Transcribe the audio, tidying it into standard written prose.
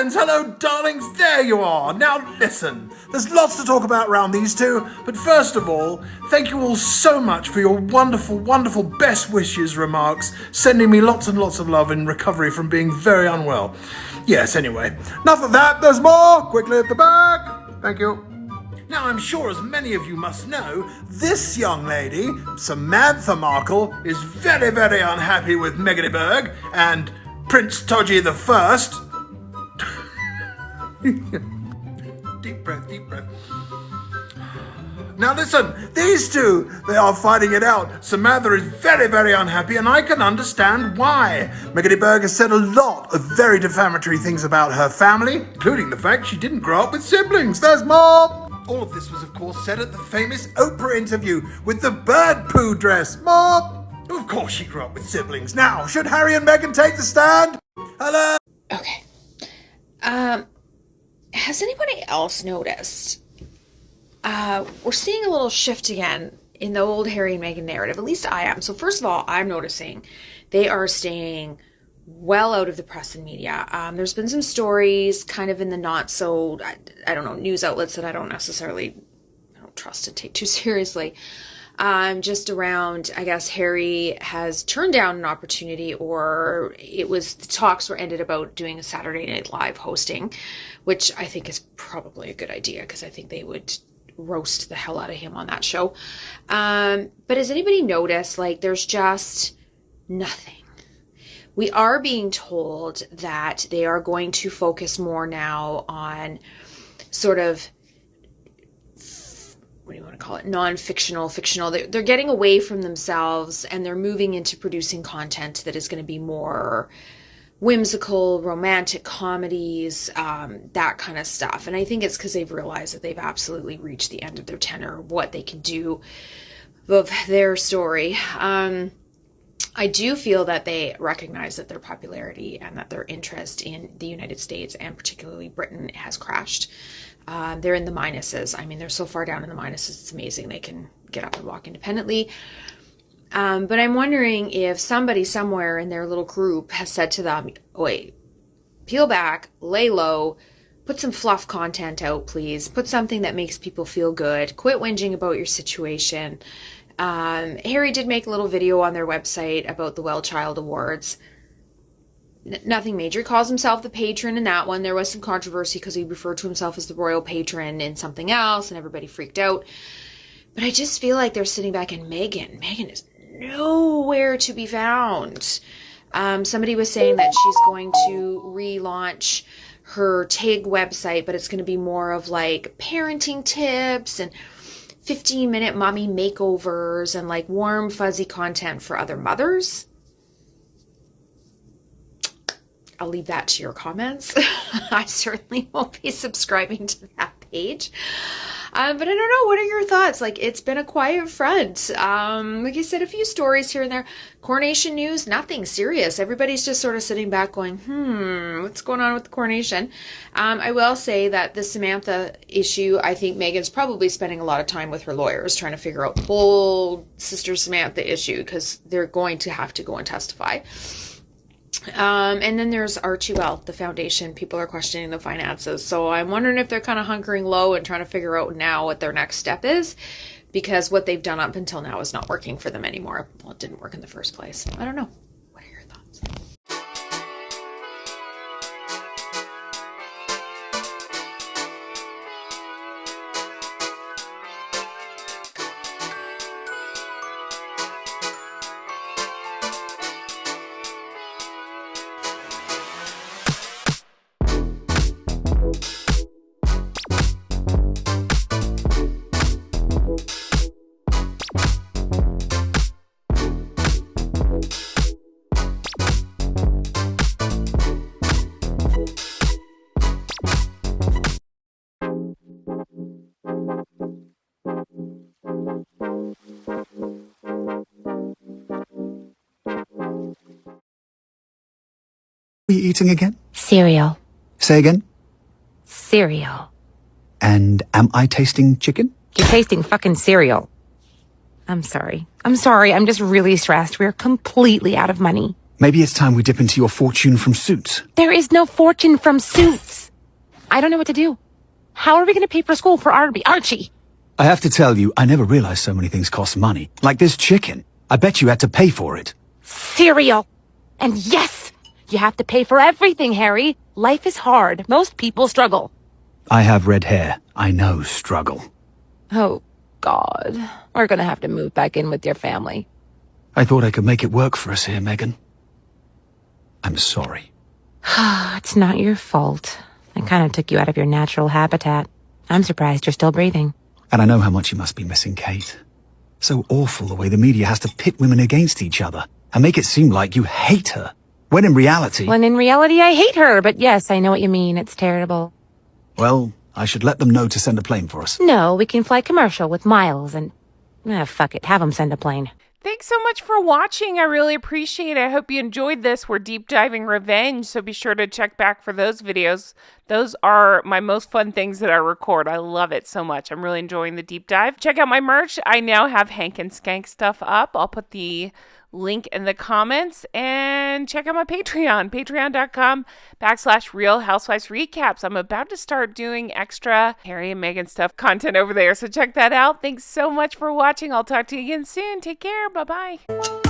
friends, hello darlings, there you are. Now listen, there's lots to talk about around these two, but first of all, thank you all so much for your wonderful, wonderful best wishes remarks, sending me lots and lots of love in recovery from being very unwell. Yes, anyway, enough of that, there's more, quickly at the back. Thank you. Now, I'm sure as many of you must know, this young lady, Samantha Markle, is very, very unhappy with Meghan Berg and Prince Todgy the First. Deep breath, deep breath. Now listen, these two, they are fighting it out. Samantha is very, very unhappy, and I can understand why. Meghan Berg has said a lot of very defamatory things about her family, including the fact she didn't grow up with siblings. There's more. All of this was, of course, said at the famous Oprah interview with the bird poo dress. More. Of course she grew up with siblings. Now, should Harry and Meghan take the stand? Hello? Okay. Has anybody else noticed? We're seeing a little shift again in the old Harry and Meghan narrative. At least I am. So first of all, I'm noticing they are staying well out of the press and media. There's been some stories kind of in the not so, I don't know, news outlets that I don't trust and take too seriously. Just around, I guess Harry has turned down an opportunity, or the talks were ended about doing a Saturday Night Live hosting, which I think is probably a good idea because I think they would roast the hell out of him on that show. But has anybody noticed, like, there's just nothing? We are being told that they are going to focus more now on sort of, what do you want to call it? Non-fictional, fictional. They're getting away from themselves and they're moving into producing content that is going to be more whimsical, romantic comedies, that kind of stuff. And I think it's because they've realized that they've absolutely reached the end of their tenure, what they can do of their story. I do feel that they recognize that their popularity and that their interest in the United States and particularly Britain has crashed. They're in the minuses. I mean, they're so far down in the minuses, it's amazing they can get up and walk independently. But I'm wondering if somebody somewhere in their little group has said to them, wait, peel back, lay low, put some fluff content out, please. Put something that makes people feel good. Quit whinging about your situation. Harry did make a little video on their website about the Well Child Awards. Nothing major. He calls himself the patron in that one. There was some controversy because he referred to himself as the royal patron in something else and everybody freaked out. But I just feel like they're sitting back and Meghan is nowhere to be found. Somebody was saying that she's going to relaunch her TIG website, but it's going to be more of like parenting tips and 15-minute mommy makeovers and like warm, fuzzy content for other mothers. I'll leave that to your comments. I certainly won't be subscribing to that page. But I don't know. What are your thoughts? Like, it's been a quiet front. Like I said, a few stories here and there. Coronation news, nothing serious. Everybody's just sort of sitting back going, what's going on with the coronation? I will say that the Samantha issue, I think Meghan's probably spending a lot of time with her lawyers trying to figure out the whole Sister Samantha issue because they're going to have to go and testify. And then there's Archewell, the foundation. People are questioning the finances. So I'm wondering if they're kind of hunkering low and trying to figure out now what their next step is, because what they've done up until now is not working for them anymore. Well, it didn't work in the first place. I don't know. What are your thoughts? Are you eating again? Cereal. Say again? Cereal. And am I tasting chicken? You're tasting fucking cereal. I'm sorry. I'm just really stressed. We're completely out of money. Maybe it's time we dip into your fortune from Suits. There is no fortune from Suits. I don't know what to do. How are we going to pay for school for Archie? I have to tell you, I never realized so many things cost money. Like this chicken. I bet you had to pay for it. Cereal. And yes, you have to pay for everything, Harry. Life is hard. Most people struggle. I have red hair. I know struggle. Oh, God. We're going to have to move back in with your family. I thought I could make it work for us here, Meghan. I'm sorry. It's not your fault. I kind of took you out of your natural habitat. I'm surprised you're still breathing. And I know how much you must be missing Kate. So awful the way the media has to pit women against each other and make it seem like you hate her, when in reality... When in reality, I hate her, but yes, I know what you mean. It's terrible. Well, I should let them know to send a plane for us. No, we can fly commercial with Miles and... fuck it, have them send a plane. Thanks so much for watching. I really appreciate it. I hope you enjoyed this. We're deep diving revenge, so be sure to check back for those videos. Those are my most fun things that I record. I love it so much. I'm really enjoying the deep dive. Check out my merch. I now have Hank and Skank stuff up. I'll put the link in the comments, and check out my Patreon, patreon.com/Real Housewives Recaps. I'm about to start doing extra Harry and Meghan stuff content over there, so check that out. Thanks so much for watching. I'll talk to you again soon. Take care. Bye-bye.